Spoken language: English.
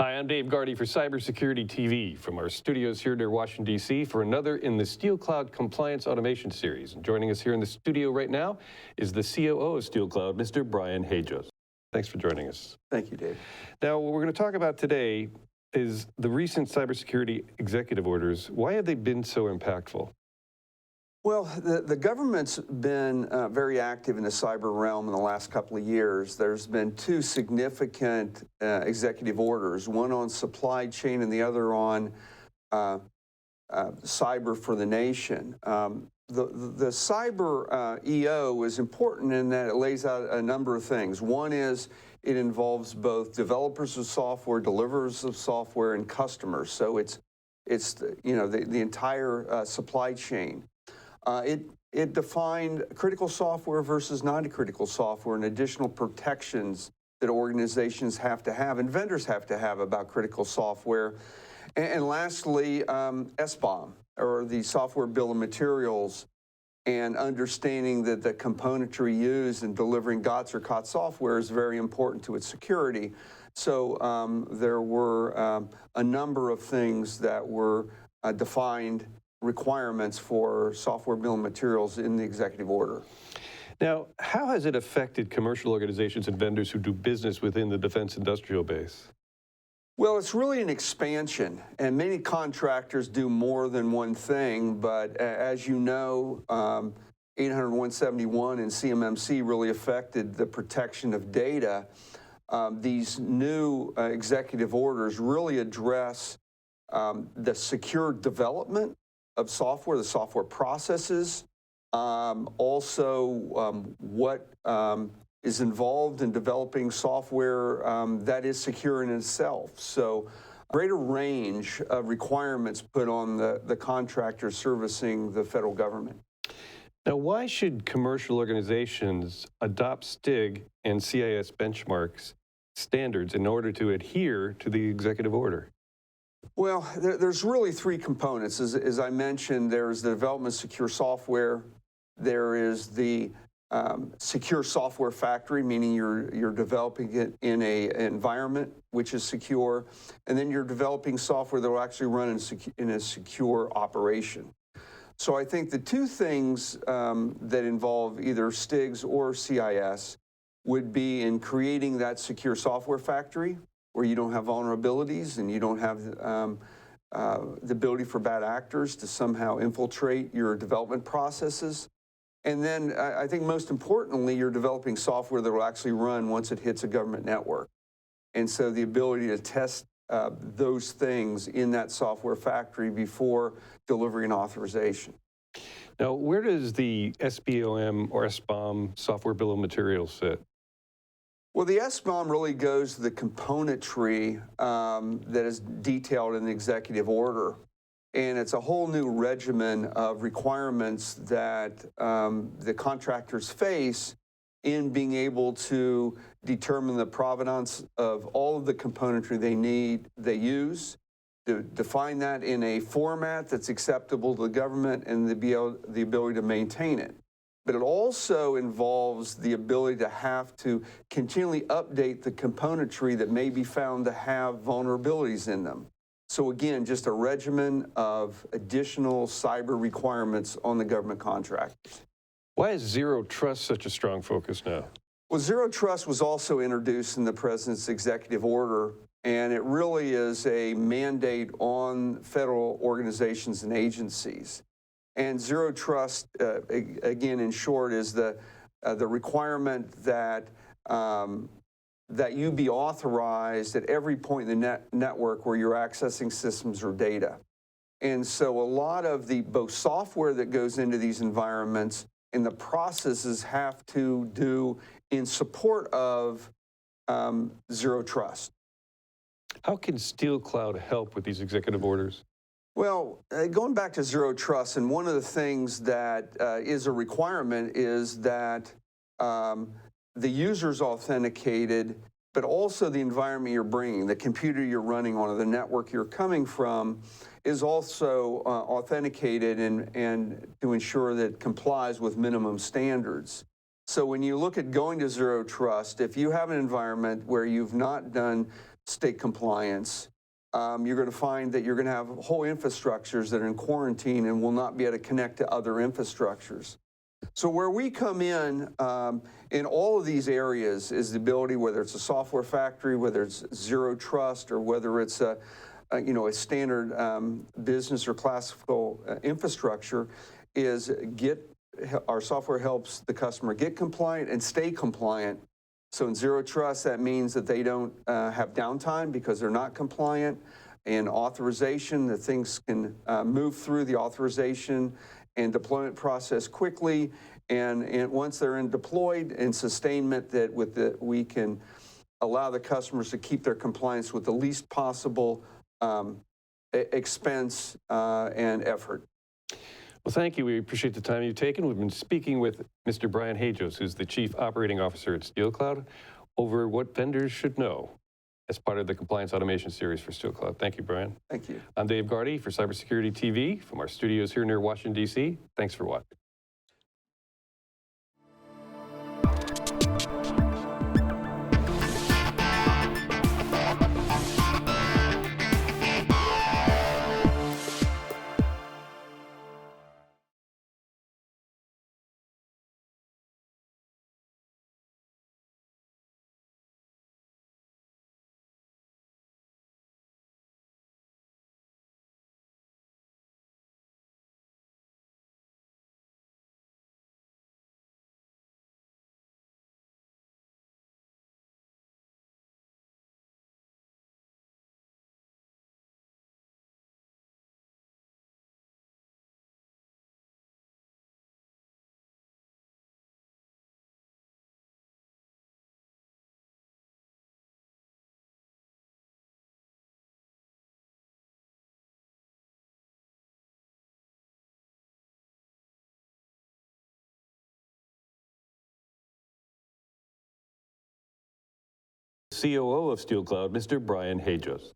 Hi, I'm Dave Gardy for Cybersecurity TV from our studios here near Washington, D.C. for another in the Steel Cloud Compliance Automation Series. And joining us here in the studio right now is the COO of Steel Cloud, Mr. Brian Hajos. Thanks for joining us. Thank you, Dave. Now, what we're going to talk about today is the recent cybersecurity executive orders. Why have they been so impactful? Well, the government's been very active in the cyber realm in the last couple of years. There's been two significant executive orders, one on supply chain and the other on cyber for the nation. The cyber EO is important in that it lays out a number of things. One is it involves both developers of software, deliverers of software, and customers. So it's the entire supply chain. It defined critical software versus non-critical software and additional protections that organizations have to have and vendors have to have about critical software. And lastly, SBOM, or the software bill of materials, and understanding that the componentry used in delivering GOTS or COTS software is very important to its security. So there were a number of things that were defined requirements for software bill of materials in the executive order. Now, how has it affected commercial organizations and vendors who do business within the defense industrial base? Well, it's really an expansion, and many contractors do more than one thing, but as you know, 800-171 and CMMC really affected the protection of data. These new executive orders really address the secure development of software, the software processes, also what is involved in developing software that is secure in itself. So greater range of requirements put on the contractors servicing the federal government. Now, why should commercial organizations adopt STIG and CIS benchmarks standards in order to adhere to the executive order? Well, there's really three components. As I mentioned, there's the development of secure software. There is the secure software factory, meaning you're developing it in an environment which is secure, and then you're developing software that will actually run in a secure operation. So I think the two things that involve either STIGs or CIS would be in creating that secure software factory, where you don't have vulnerabilities and you don't have the ability for bad actors to somehow infiltrate your development processes. And then I think most importantly, you're developing software that will actually run once it hits a government network. And so the ability to test those things in that software factory before delivering an authorization. Now, where does the SBOM or SBOM software bill of materials sit? Well, the SBOM really goes to the componentry that is detailed in the executive order. And it's a whole new regimen of requirements that the contractors face in being able to determine the provenance of all of the componentry they use, to define that in a format that's acceptable to the government, and the ability to maintain it. But it also involves the ability to have to continually update the componentry that may be found to have vulnerabilities in them. So again, just a regimen of additional cyber requirements on the government contractors. Why is zero trust such a strong focus now? Well, zero trust was also introduced in the president's executive order, and it really is a mandate on federal organizations and agencies. And zero trust, again, in short, is the requirement that that you be authorized at every point in the network where you're accessing systems or data. And so a lot of the both software that goes into these environments and the processes have to do in support of zero trust. How can Steel Cloud help with these executive orders? Well, going back to zero trust, and one of the things that is a requirement is that the user's authenticated, but also the environment you're bringing, the computer you're running on, or the network you're coming from, is also authenticated and to ensure that it complies with minimum standards. So when you look at going to zero trust, if you have an environment where you've not done STIG compliance, you're going to find that you're going to have whole infrastructures that are in quarantine and will not be able to connect to other infrastructures. So where we come in all of these areas is the ability, whether it's a software factory, whether it's zero trust, or whether it's a standard business or classical infrastructure, is our software helps the customer get compliant and stay compliant. So in zero trust, that means that they don't have downtime because they're not compliant. And authorization, that things can move through the authorization and deployment process quickly. And once they're deployed, and sustainment, that we can allow the customers to keep their compliance with the least possible expense and effort. Well, thank you. We appreciate the time you've taken. We've been speaking with Mr. Brian Hajos, who's the Chief Operating Officer at SteelCloud, over what vendors should know as part of the Compliance Automation Series for SteelCloud. Thank you, Brian. Thank you. I'm Dave Gardy for Cybersecurity TV from our studios here near Washington, D.C. Thanks for watching. COO of SteelCloud, Mr. Brian Hajos.